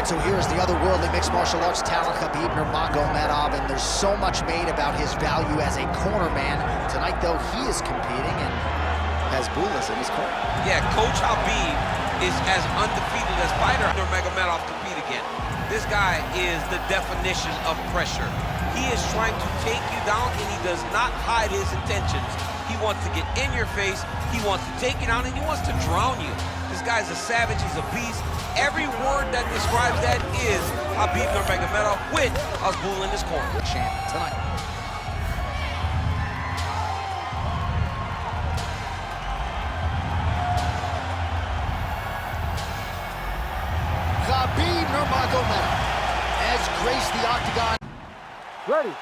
right, so here's the otherworldly mixed martial arts talent, Khabib Nurmagomedov, and there's so much made about his value as a corner man. Tonight, though, he is competing and has Bulas in his corner. Yeah, Coach Habib is as undefeated as fighter Nurmagomedov compete again. This guy is the definition of pressure. He is trying to take you down, and he does not hide his intentions. He wants to get in your face, he wants to take you down, and he wants to drown you. This guy's a savage, he's a beast. Every word that describes that is Khabib Nurmagomedov with Azbul in his corner. Champ tonight. Khabib Nurmagomedov has graced the octagon. Ready.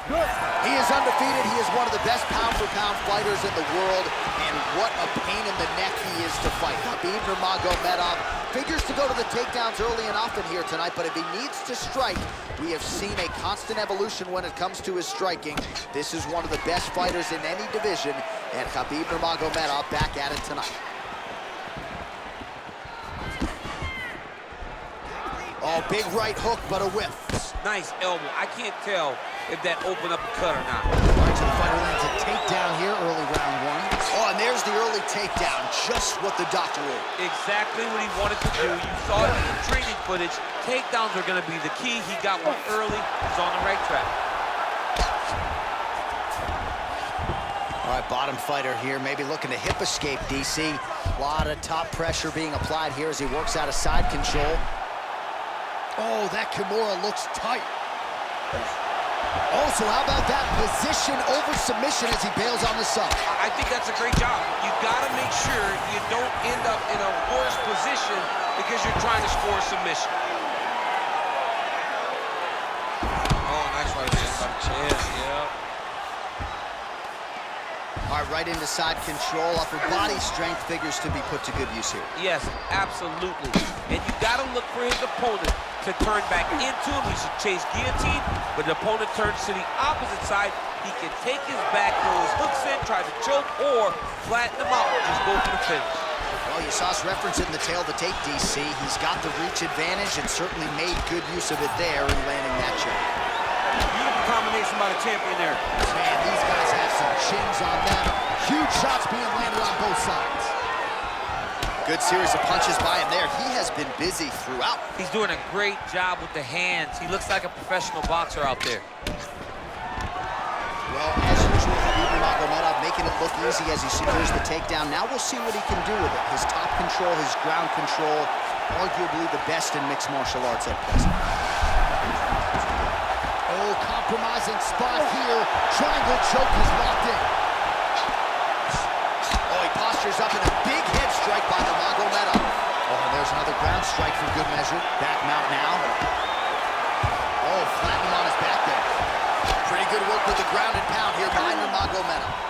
Good. He is undefeated. He is one of the best pound-for-pound fighters in the world, and what a pain in the neck he is to fight. Khabib Nurmagomedov figures to go to the takedowns early and often here tonight, but if he needs to strike, we have seen a constant evolution when it comes to his striking. This is one of the best fighters in any division, and Khabib Nurmagomedov back at it tonight. Oh, big right hook, but a whiff. Nice elbow. I can't tell if that opened up a cut or not. All right, so the fighter lands a takedown here, early round one. Oh, and there's the early takedown, just what the doctor ordered. Exactly what he wanted to do. You saw it in the training footage. Takedowns are going to be the key. He got one early. He's on the right track. All right, bottom fighter here, maybe looking to hip escape, DC. A lot of top pressure being applied here as he works out of side control. Oh, that Kimura looks tight. Also, how about that position over submission as he bails on the sub? I think that's a great job. You gotta make sure you don't end up in a worse position because you're trying to score a submission. Oh, nice right hand by the chest, yeah. All right, right into side control. Upper body strength figures to be put to good use here. Yes, absolutely. And you gotta look for his opponent to turn back into him. He should chase guillotine, but the opponent turns to the opposite side. He can take his back, throw his hooks in, try to choke, or flatten him out and just go for the finish. Well, you saw us referencing the tail of the tape, DC. He's got the reach advantage and certainly made good use of it there in landing that shot. Beautiful combination by the champion there. Man, these guys have some chins on them. Huge shots being landed on both sides. Good series of punches by him there. He has been busy throughout. He's doing a great job with the hands. He looks like a professional boxer out there. Well, as usual, Khabib Nurmagomedov making it look easy as he secures the takedown. Now we'll see what he can do with it. His top control, his ground control, arguably the best in mixed martial arts at present. Oh, compromising spot here. Triangle choke is locked in. Oh, he postures up in a big head strike by Nurmagomedov. Oh, and there's another ground strike for good measure. Back mount now. Oh, flattened him on his back there. Pretty good work with the ground and pound here by Nurmagomedov.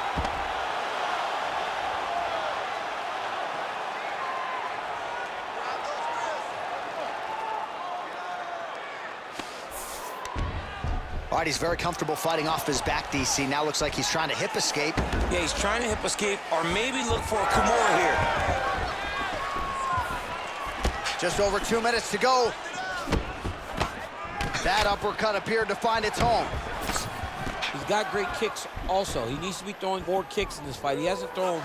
All right, he's very comfortable fighting off his back, DC. Now looks like he's trying to hip escape. Yeah, he's trying to hip escape or maybe look for a Kimura here. Just over 2 minutes to go. That uppercut appeared to find its home. He's got great kicks also. He needs to be throwing more kicks in this fight. He hasn't thrown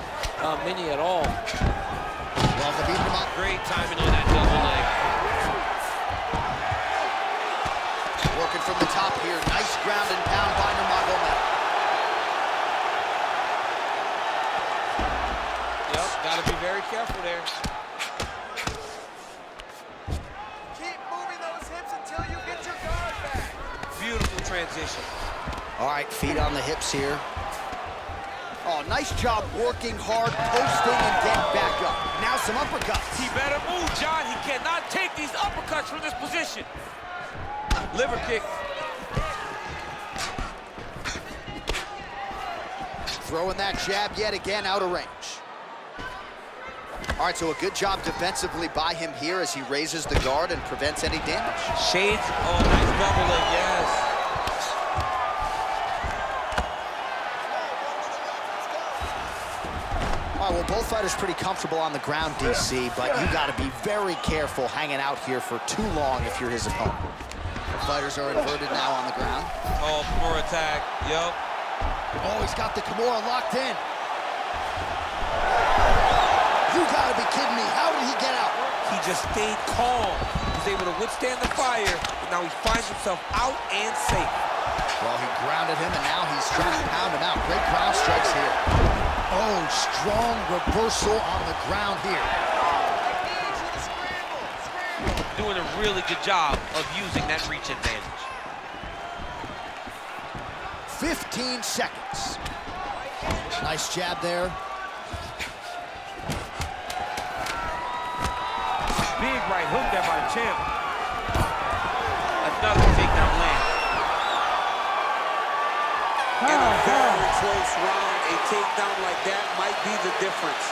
many at all. Well, Khabib Nurmagomedov. Great timing on that double leg. Working from the top here. Nice ground and pound by Nurmagomedov. Yep, gotta be very careful there. Keep moving those hips until you get your guard back. Beautiful transition. All right, feet on the hips here. Oh, nice job working hard, posting, and getting back up. Now some uppercuts. He better move, John. He cannot take these uppercuts from this position. Liver kick. Throwing that jab yet again out of range. All right, so a good job defensively by him here as he raises the guard and prevents any damage. Shades. Oh, nice double leg, yes. All right, well, both fighters pretty comfortable on the ground, DC, but you got to be very careful hanging out here for too long if you're his opponent. The fighters are inverted now on the ground. Oh, Kimura attack. Yup. Oh, he's got the Kimura locked in. You got to be kidding me. How did he get out? He just stayed calm. He was able to withstand the fire, and now he finds himself out and safe. Well, he grounded him, and now he's trying to pound him out. Great ground strikes here. Oh, strong reversal on the ground here. Doing a really good job of using that reach advantage. 15 seconds. Nice jab there. Big right hook there by the champ. Another takedown land. In a very close round, a takedown like that might be the difference.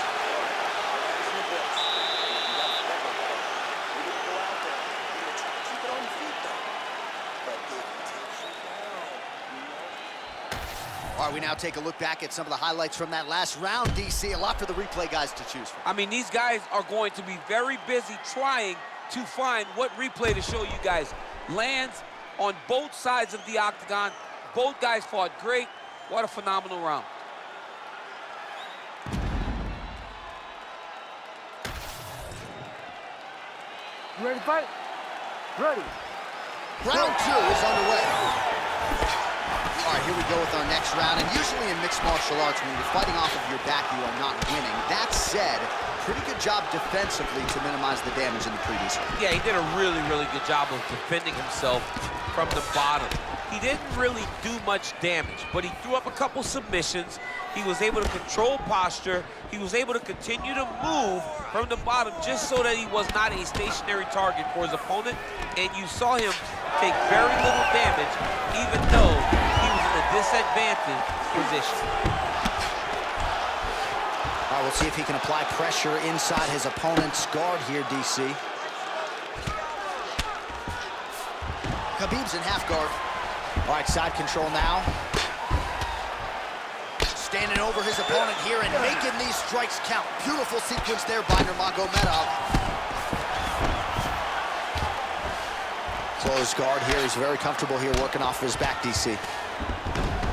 All right, we now take a look back at some of the highlights from that last round, DC. A lot for the replay guys to choose from. I mean, these guys are going to be very busy trying to find what replay to show you guys. Lands on both sides of the octagon. Both guys fought great. What a phenomenal round. You ready to fight? Ready. Round 2 is underway. All right, here we go with our next round. And usually in mixed martial arts, when you're fighting off of your back, you are not winning. That said, pretty good job defensively to minimize the damage in the previous round. Yeah, he did a really, really good job of defending himself from the bottom. He didn't really do much damage, but he threw up a couple submissions. He was able to control posture. He was able to continue to move from the bottom just so that he was not a stationary target for his opponent. And you saw him take very little damage, even though he was in a disadvantaged position. All right, we'll see if he can apply pressure inside his opponent's guard here, DC. Khabib's in half guard. All right, side control now. Standing over his opponent here and making these strikes count. Beautiful sequence there by Nurmagomedov. Closed guard here. He's very comfortable here working off of his back, DC.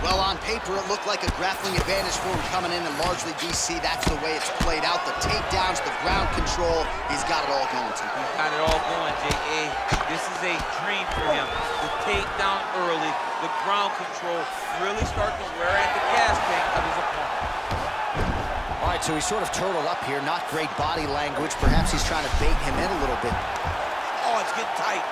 Well, on paper, it looked like a grappling advantage for him coming in, and largely, DC, that's the way it's played out. The takedowns, the ground control, he's got it all going to him. He's got it all going, J.A. This is a dream for him. The takedown early, the ground control, really starting to wear at the gas tank of his opponent. All right, so he's sort of turtled up here. Not great body language. Perhaps he's trying to bait him in a little bit. Oh, it's getting tight.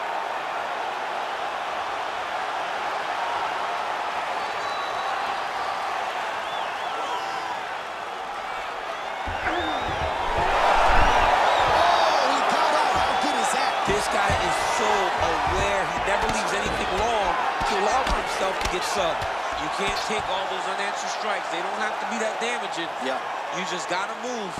This guy is so aware. He never leaves anything long to allow for himself to get subbed. You can't take all those unanswered strikes. They don't have to be that damaging. Yeah. You just gotta move.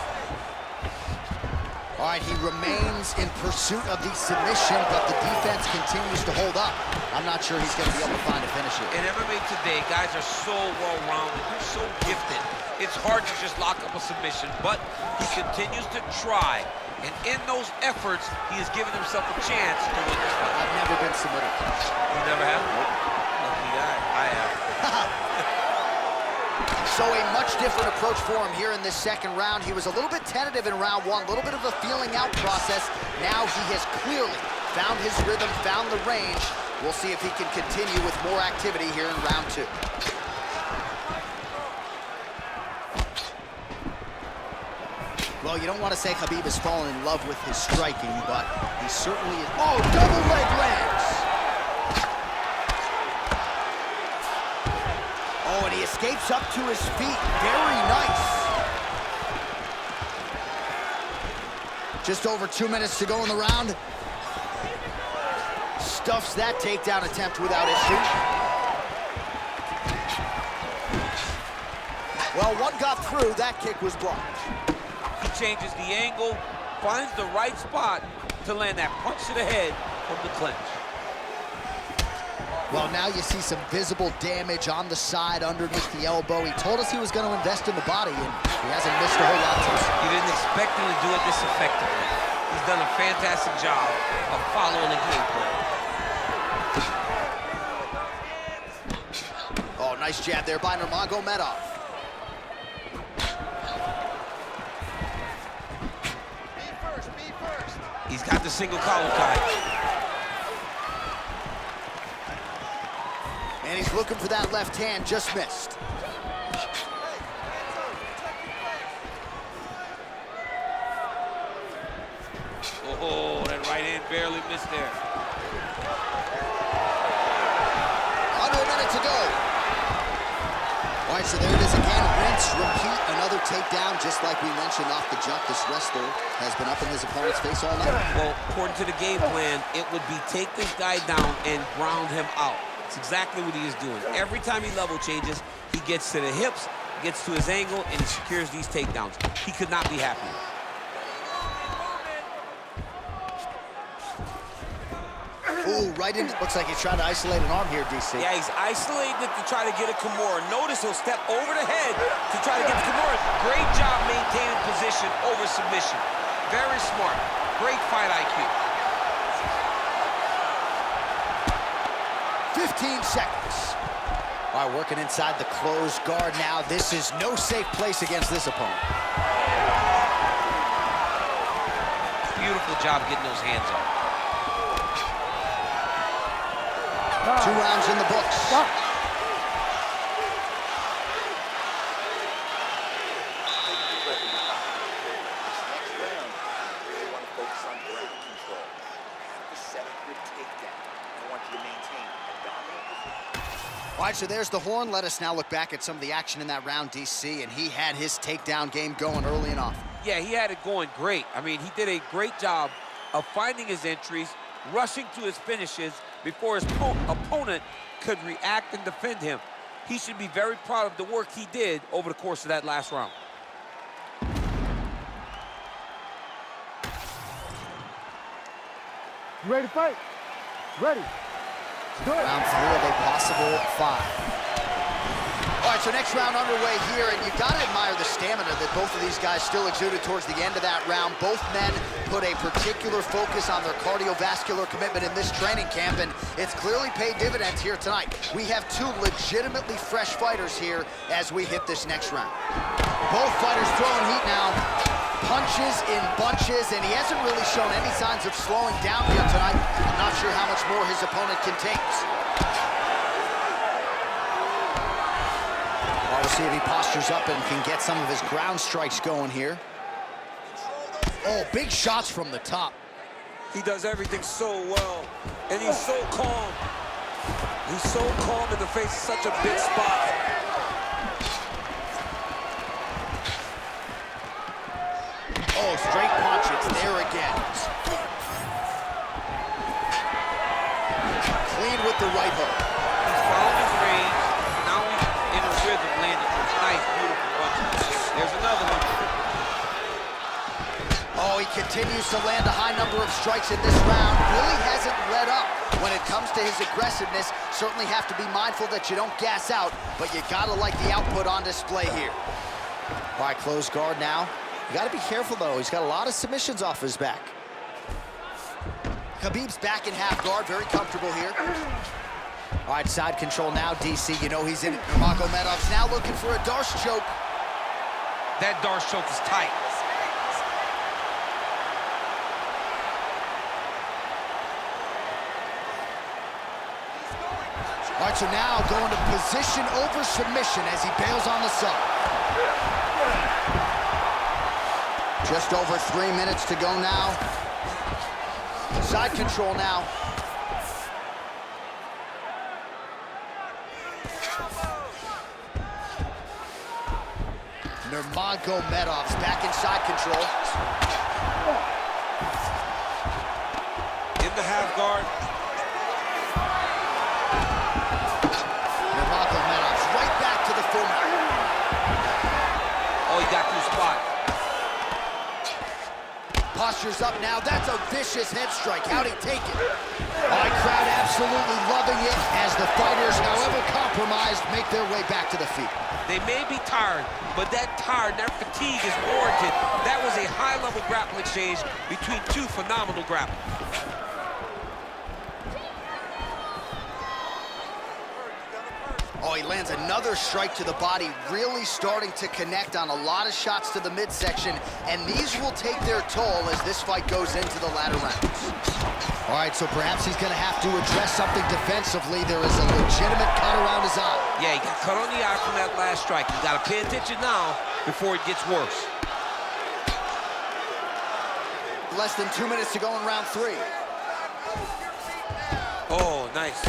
All right, he remains in pursuit of the submission, but the defense continues to hold up. I'm not sure he's gonna be able to find a finish here. In MMA today, guys are so well-rounded. They're so gifted. It's hard to just lock up a submission, but he continues to try. And in those efforts, he has given himself a chance to win this fight. I've never been submitted. You never have? Nope. Lucky guy. I have. So a much different approach for him here in this second round. He was a little bit tentative in round 1, a little bit of a feeling out process. Now he has clearly found his rhythm, found the range. We'll see if he can continue with more activity here in round 2. Well, you don't want to say Khabib has fallen in love with his striking, but he certainly is. Oh, double leg lands! Oh, and he escapes up to his feet. Very nice. Just over 2 minutes to go in the round. Stuffs that takedown attempt without issue. Well, one got through. That kick was blocked. He changes the angle, finds the right spot to land that punch to the head from the clinch. Well, now you see some visible damage on the side underneath the elbow. He told us he was going to invest in the body, and he hasn't missed a whole lot. You didn't expect him to do it this effectively. He's done a fantastic job of following the game plan. Oh, nice jab there by Nurmagomedov. Be first. He's got the single collar tie. And he's looking for that left hand, just missed. Oh, that right hand barely missed there. Under a minute to go. All right, so there it is again. Rinse, repeat, another takedown, just like we mentioned off the jump. This wrestler has been up in his opponent's face all night. Well, according to the game plan, it would be take this guy down and ground him out. It's exactly what he is doing. Every time he level changes, he gets to the hips, gets to his angle, and he secures these takedowns. He could not be happier. Ooh, right in. Looks like he's trying to isolate an arm here, DC. Yeah, he's isolating it to try to get a Kimura. Notice he'll step over the head to try to get the Kimura. Great job maintaining position over submission. Very smart. Great fight IQ. 15 seconds. All right, working inside the closed guard now. This is no safe place against this opponent. Beautiful job getting those hands up. 2 rounds in the books. All right, so there's the horn. Let us now look back at some of the action in that round, DC, and he had his takedown game going early and often. Yeah, he had it going great. I mean, he did a great job of finding his entries, rushing to his finishes before his opponent could react and defend him. He should be very proud of the work he did over the course of that last round. You ready to fight? Ready. Do it. Round 3 of a possible 5. All right, so next round underway here, and you've got to admire the stamina that both of these guys still exuded towards the end of that round. Both men put a particular focus on their cardiovascular commitment in this training camp, and it's clearly paid dividends here tonight. We have 2 legitimately fresh fighters here as we hit this next round. Both fighters throwing heat now. Punches in bunches, and he hasn't really shown any signs of slowing down here tonight. I'm not sure how much more his opponent can take. Well, we'll see if he postures up and can get some of his ground strikes going here. Oh, big shots from the top. He does everything so well, and he's so calm. He's so calm in the face of such a big spot. Oh, straight punch, it's there again. Clean with the right hook. He's found his range. Now he's in a rhythm, landing those nice, beautiful punches. There's another one. Oh, he continues to land a high number of strikes in this round. Really hasn't let up when it comes to his aggressiveness. Certainly have to be mindful that you don't gas out, but you gotta like the output on display here. All right, closed guard now. You gotta be careful, though. He's got a lot of submissions off his back. Khabib's back in half guard, very comfortable here. All right, side control now, DC. You know he's in it. Nurmagomedov's now looking for a Darce choke. That Darce choke is tight. All right, so now going to position over submission as he bails on the side. Just over 3 minutes to go now. Side control now. Nurmagomedov's back in side control. In the half guard. Nurmagomedov's right back to the full mount. Oh, he got through spot. postures up now. That's a vicious head strike. How'd he take it? All right, crowd absolutely loving it as the fighters, however compromised, make their way back to the feet. They may be tired, but that fatigue is warranted. That was a high-level grappling exchange between two phenomenal grapplers. Oh, he lands another strike to the body, really starting to connect on a lot of shots to the midsection, and these will take their toll as this fight goes into the latter rounds. All right, so perhaps he's gonna have to address something defensively. There is a legitimate cut around his eye. Yeah, he got cut on the eye from that last strike. You gotta pay attention now before it gets worse. Less than 2 minutes to go in round 3. Oh, nice.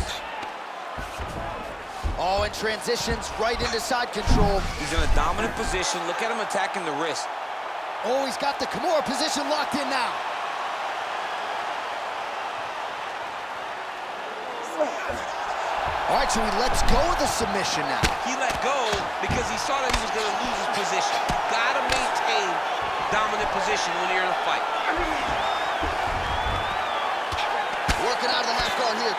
Oh, and transitions right into side control. He's in a dominant position. Look at him attacking the wrist. Oh, he's got the Kimura position locked in now. All right, so he lets go of the submission now. He let go because he saw that he was going to lose his position. You got to maintain dominant position when you're in a fight. Working out of the half guard here.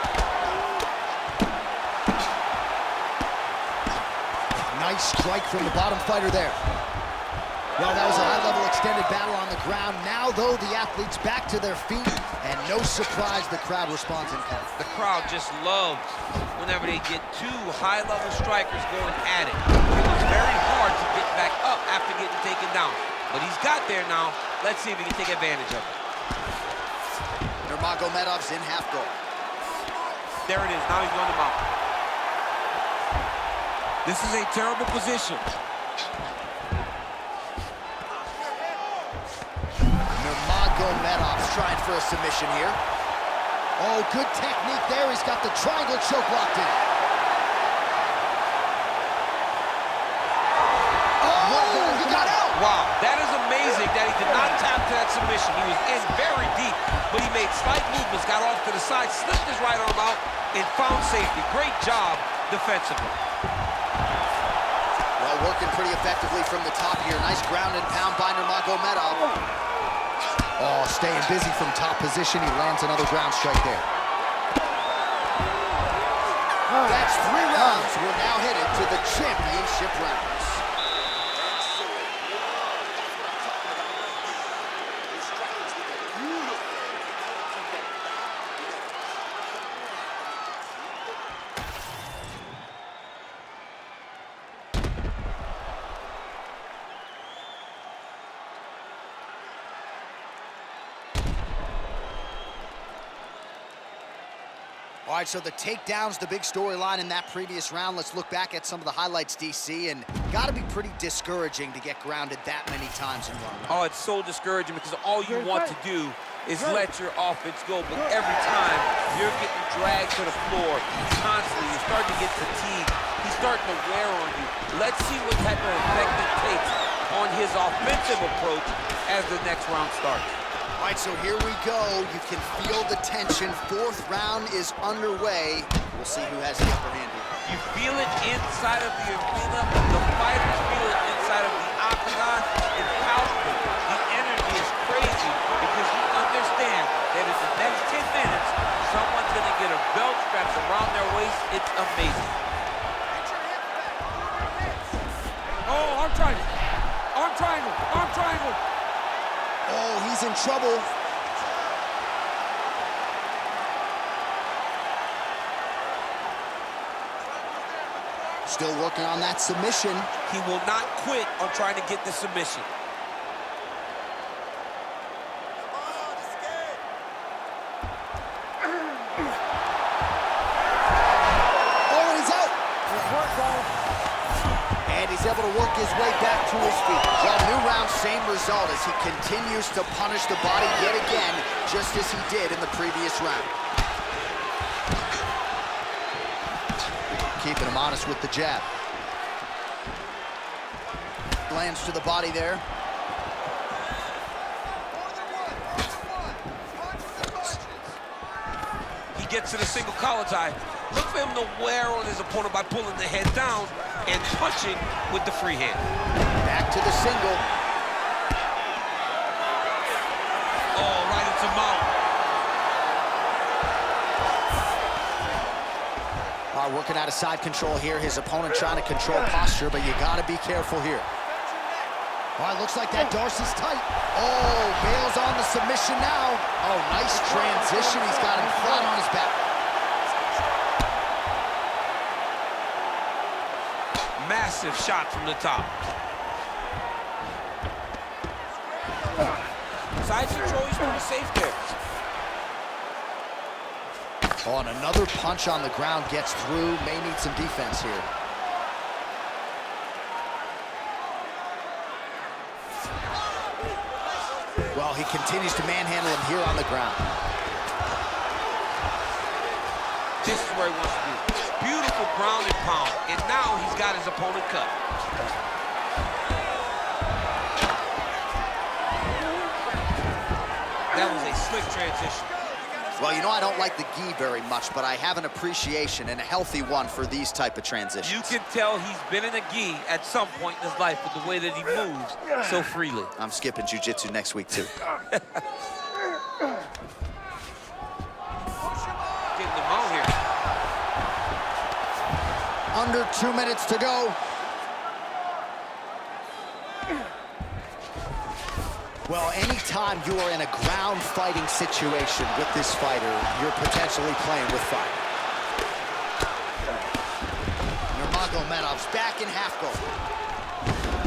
Nice strike from the bottom fighter there. Well, that was a high-level extended battle on the ground. Now, though, the athletes back to their feet, and no surprise, the crowd responds in kind. The crowd just loves whenever they get two high-level strikers going at it. It was very hard to get back up after getting taken down, but he's got there now. Let's see if he can take advantage of it. Nurmagomedov's in half guard. There it is. Now he's going to mount. This is a terrible position. Nurmagomedov's trying for a submission here. Oh, good technique there. He's got the triangle choke locked in. Oh, he got out. Wow, that is amazing that he did not tap to that submission. He was in very deep, but he made slight movements, got off to the side, slipped his right arm out, and found safety. Great job defensively. Working pretty effectively from the top here. Nice ground and pound by Nurmagomedov. Oh, staying busy from top position. He lands another ground strike there. That's 3 rounds. We're now headed to the championship rounds. All right, so the takedown's the big storyline in that previous round. Let's look back at some of the highlights, DC, and gotta be pretty discouraging to get grounded that many times in one round. Oh, it's so discouraging because all you want to do is let your offense go, but every time you're getting dragged to the floor constantly, you're starting to get fatigued. He's starting to wear on you. Let's see what type of effect it takes on his offensive approach as the next round starts. All right, so here we go. You can feel the tension. 4th round is underway. We'll see who has the upper hand here. You feel it inside of the arena. The fighters feel it inside of the octagon. It's palpable. The energy is crazy because you understand that in the next 10 minutes, someone's going to get a belt strapped around their waist. It's amazing. Oh, arm triangle. Arm triangle. Arm triangle. Oh, he's in trouble. Still working on that submission. He will not quit on trying to get the submission. Oh, and he's out. And he's able to work his way back to his feet. Well, new round, same result as he continues to punish the body yet again, just as he did in the previous round. Keeping him honest with the jab. Lands to the body there. He gets to the single collar tie. Look for him to wear on his opponent by pulling the head down and punching with the free hand. Back to the single. Oh, working out of side control here. His opponent trying to control posture, but you gotta be careful here. All right, looks like that Darcy's tight. Oh, bails on the submission now. Oh, nice transition. He's got him flat on his back. Massive shot from the top. Side control, he's pretty safe there. Oh, and another punch on the ground gets through. May need some defense here. Well, he continues to manhandle him here on the ground. This is where he wants to be. Beautiful ground and pound. And now he's got his opponent cut. That was a slick transition. Well, you know, I don't like the gi very much, but I have an appreciation, and a healthy one, for these type of transitions. You can tell he's been in a gi at some point in his life with the way that he moves so freely. I'm skipping jiu-jitsu next week, too. Getting them out here. Under 2 minutes to go. Well, anytime you are in a ground fighting situation with this fighter, you're potentially playing with fire. Nurmagomedov's back in half guard.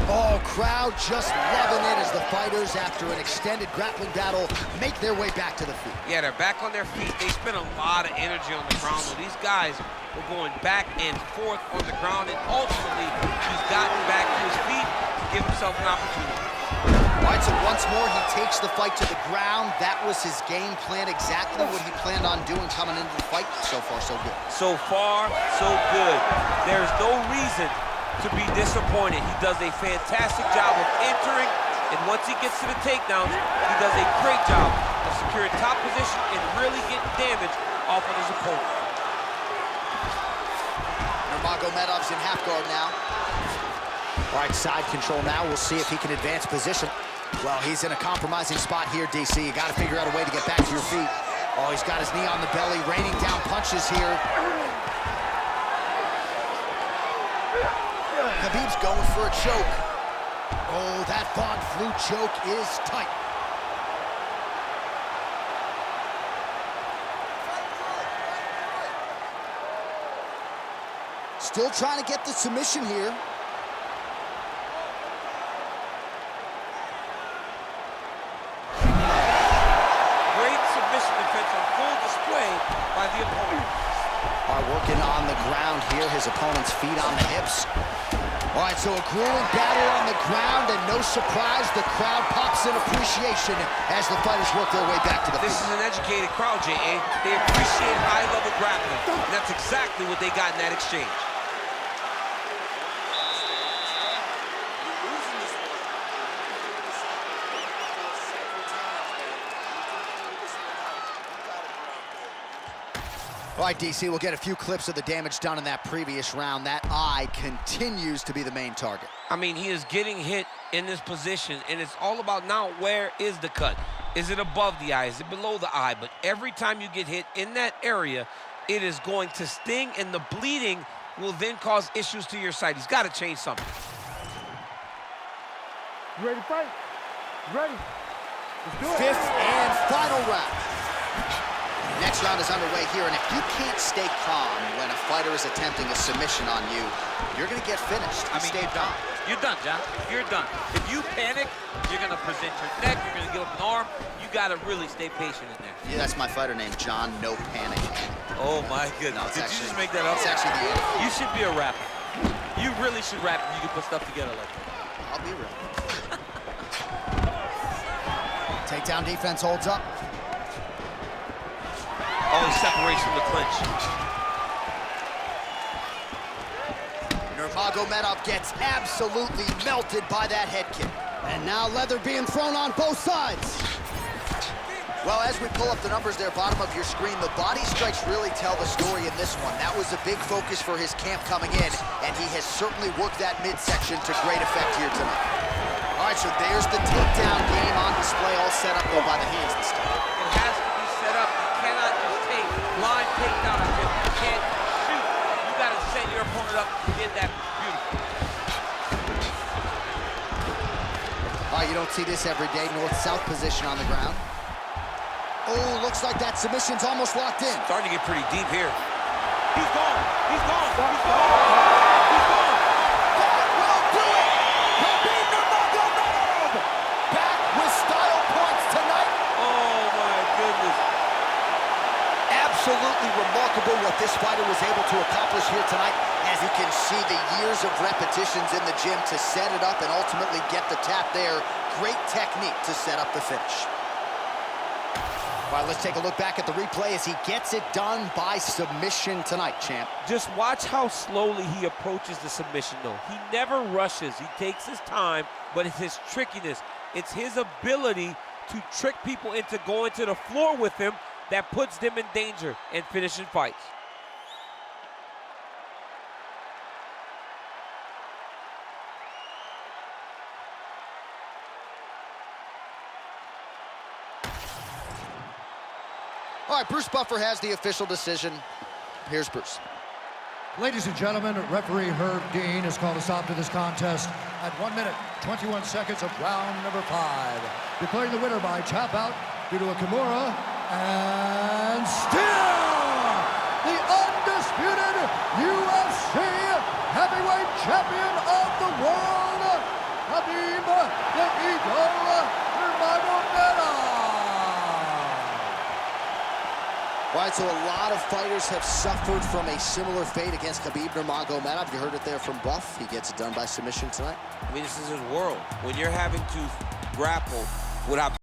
Oh, crowd just loving it as the fighters, after an extended grappling battle, make their way back to the feet. Yeah, they're back on their feet. They spent a lot of energy on the ground. Well, these guys were going back and forth on the ground, and ultimately, he's gotten back to his feet to give himself an opportunity. All right, so once more, he takes the fight to the ground. That was his game plan, exactly what he planned on doing coming into the fight. So far, so good. So far, so good. There's no reason to be disappointed. He does a fantastic job of entering, and once he gets to the takedowns, he does a great job of securing top position and really getting damage off of his opponent. Nurmagomedov's in half guard now. All right, side control now. We'll see if he can advance position. Well, he's in a compromising spot here, DC. You got to figure out a way to get back to your feet. Oh, he's got his knee on the belly, raining down punches here. Khabib's going for a choke. Oh, that Von Flue choke is tight. Still trying to get the submission here. By the opponent. Are working on the ground here, his opponent's feet on the hips. All right, so a grueling battle on the ground, and no surprise, the crowd pops in appreciation as the fighters work their way back to the feet. This is an educated crowd, J.A. They appreciate high-level grappling, and that's exactly what they got in that exchange. All right, DC, we'll get a few clips of the damage done in that previous round. That eye continues to be the main target. I mean, he is getting hit in this position, and it's all about now, where is the cut? Is it above the eye? Is it below the eye? But every time you get hit in that area, it is going to sting, and the bleeding will then cause issues to your side. He's got to change something. You ready to fight? You ready? Let's do it. Fifth and final round. Next round is underway here, and if you can't stay calm when a fighter is attempting a submission on you, you're going to get finished. I mean, stay you're done. You're done, John. You're done. If you panic, you're going to present your neck, you're going to give up an arm. You got to really stay patient in there. Yeah, that's my fighter name, John No Panic. Oh, my goodness. No, Did you just make that up? It's actually the end. You should be a rapper. You really should rap if you can put stuff together like that. I'll be real. Takedown defense holds up. Oh, he separates from the clinch. Nurmagomedov gets absolutely melted by that head kick. And now leather being thrown on both sides. Well, as we pull up the numbers there, bottom of your screen, the body strikes really tell the story in this one. That was a big focus for his camp coming in, and he has certainly worked that midsection to great effect here tonight. All right, so there's the takedown game on display, all set up, though, by the hands this time. It has to be set up. You cannot just take blind takedown. You can't shoot. You got don't see this every day. North-south position on the ground. Oh, looks like that submission's almost locked in. Starting to get pretty deep here. He's gone. He's gone. He's gone. He's gone. That will do it! Khabib Nurmagomedov! Back with style points tonight. Oh, my goodness. Absolutely remarkable what this fighter was able to accomplish here tonight. As you can see, the years of repetitions in the gym to set it up and ultimately get the tap there. Great technique to set up the finish. All right, let's take a look back at the replay as he gets it done by submission tonight, champ. Just watch how slowly he approaches the submission, though. He never rushes. He takes his time, but it's his trickiness. It's his ability to trick people into going to the floor with him that puts them in danger and finishing fights. All right, Bruce Buffer has the official decision. Here's Bruce. Ladies and gentlemen, referee Herb Dean has called a stop to this contest at 1 minute, 21 seconds of round number 5. Declaring the winner by tap out due to a Kimura, and still the undisputed UFC heavyweight champion of the world, Khabib the Eagle Nurmagomedov. All right, so a lot of fighters have suffered from a similar fate against Khabib Nurmagomedov. You heard it there from Buff. He gets it done by submission tonight. I mean, this is his world. When you're having to grapple without